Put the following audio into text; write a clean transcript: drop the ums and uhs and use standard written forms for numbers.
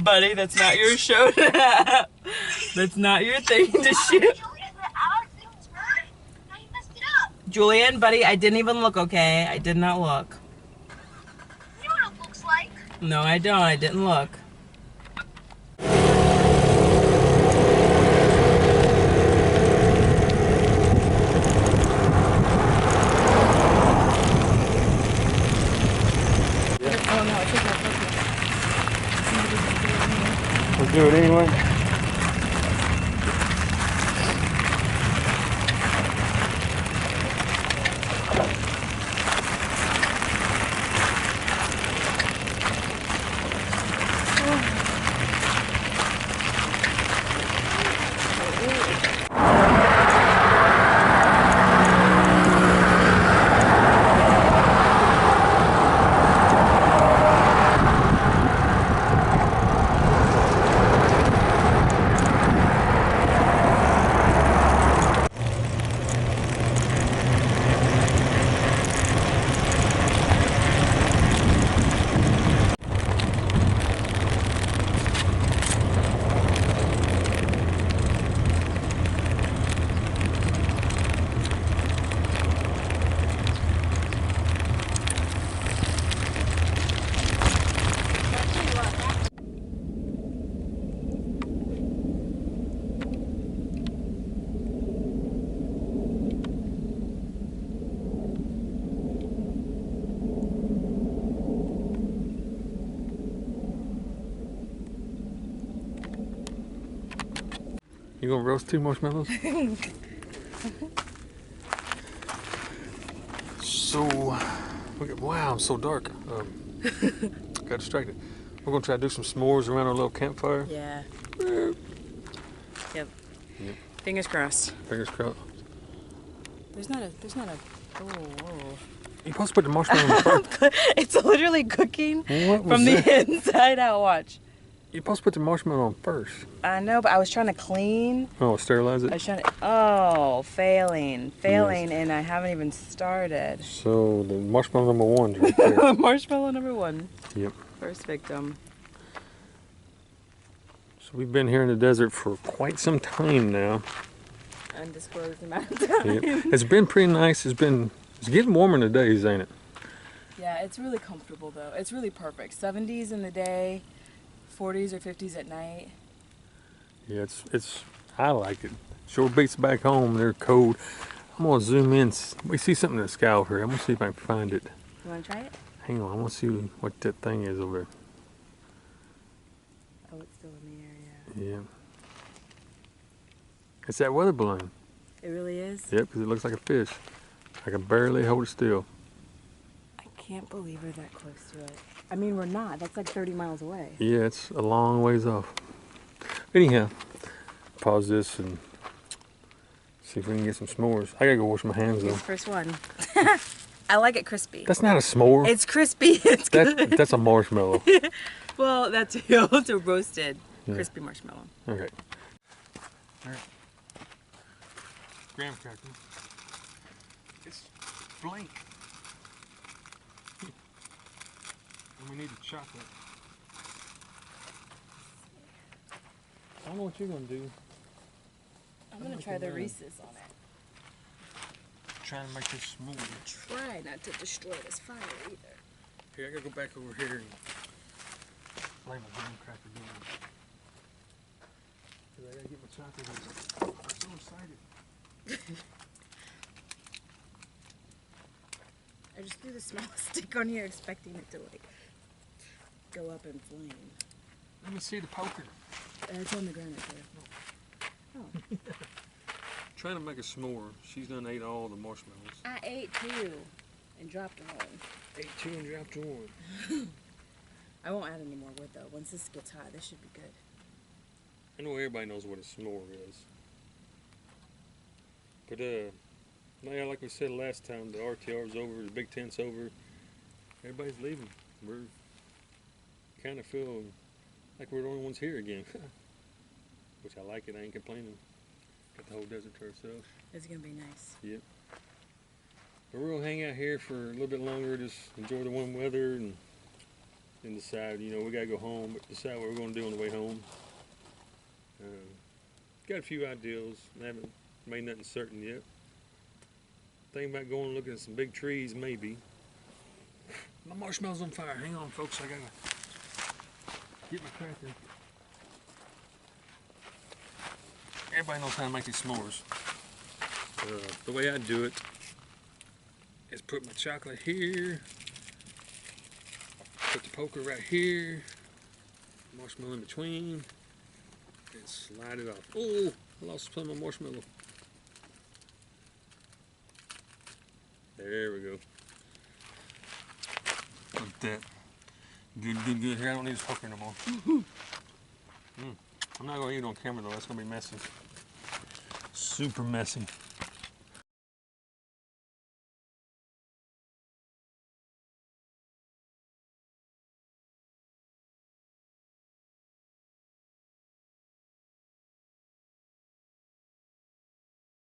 buddy. That's not your show to have. That's not your thing to shoot. Julian, buddy, I didn't even look, okay? I did not look. You know what it looks like? No, I don't. I didn't look. Oh, no, it's okay. Let's do it anyway. You gonna roast 2 marshmallows? So, wow, I'm so dark. Got distracted. We're gonna try to do some s'mores around our little campfire. Yeah. Yep. Yep. Fingers crossed. Fingers crossed. There's not a, oh, whoa. You're supposed to put the marshmallow in first. It's literally cooking What was from the that? inside out, watch. You're supposed to put the marshmallow on first. I know, but I was trying to clean. Oh, sterilize I it? was trying to, oh, failing, yes. And I haven't even started. So, the marshmallow number 1's right there. Marshmallow number 1. Yep. First victim. So, we've been here in the desert for quite some time now. Undisclosed amount of time. Yep. It's been pretty nice. It's getting warmer in the days, ain't it? Yeah, it's really comfortable though. It's really perfect. 70s in the day, 40s or 50s at night. Yeah, I like it. Shore beats back home, they're cold. I'm gonna zoom in. We see something in the sky over here. I'm gonna see if I can find it. You wanna try it? Hang on, I wanna see what that thing is over there. Oh, it's still in the air, Yeah. It's that weather balloon. yeah. It really is? Yep, because it looks like a fish. I can barely hold it still. I can't believe we're that close to it. I mean, we're not. That's like 30 miles away. Yeah, it's a long ways off. Anyhow, pause this and see if we can get some s'mores. I gotta go wash my hands Here's though. the first one. I like it crispy. That's not a s'more. It's crispy. It's good. That's a marshmallow. Well, that's it's a roasted crispy marshmallow. Okay. All right. Graham cracker. It's blank. And we need the chocolate. I don't know what you're gonna do. I'm gonna try the Reese's on it. Trying to make this smooth. Try not to destroy this fire either. Here, I gotta go back over here and lay my graham cracker down. Cause I gotta get my chocolate in. I'm so excited. I just threw the smallest stick on here expecting it to like go up in flame. Let me see the poker. It's on the ground right there. Oh. Trying to make a s'more. She's done ate all the marshmallows. I ate 2 and dropped 1. Ate 2 and dropped 1. I won't add any more wood though. Once this gets hot, this should be good. I know everybody knows what a s'more is. But yeah, like we said last time, the RTR's over, the Big Tent's over. Everybody's leaving. We're kind of feeling like we're the only ones here again. Which I like it, I ain't complaining. Got the whole desert to ourselves. It's gonna be nice. Yep. But we're gonna hang out here for a little bit longer, just enjoy the warm weather and and decide, you know, we gotta go home, but decide what we're gonna do on the way home. Got a few ideas, and haven't made nothing certain yet. Thinking about going and looking at some big trees, maybe. My marshmallow's on fire. Hang on, folks. I gotta get my cracker. Everybody knows how to make these s'mores. The way I do it is put my chocolate here, put the poker right here, marshmallow in between, and slide it off. Oh, I lost some of my marshmallow. There we go. Look at that. Good, good, good. Here, I don't need this poker no more. I'm not going to eat it on camera though. That's going to be messy. Super messy.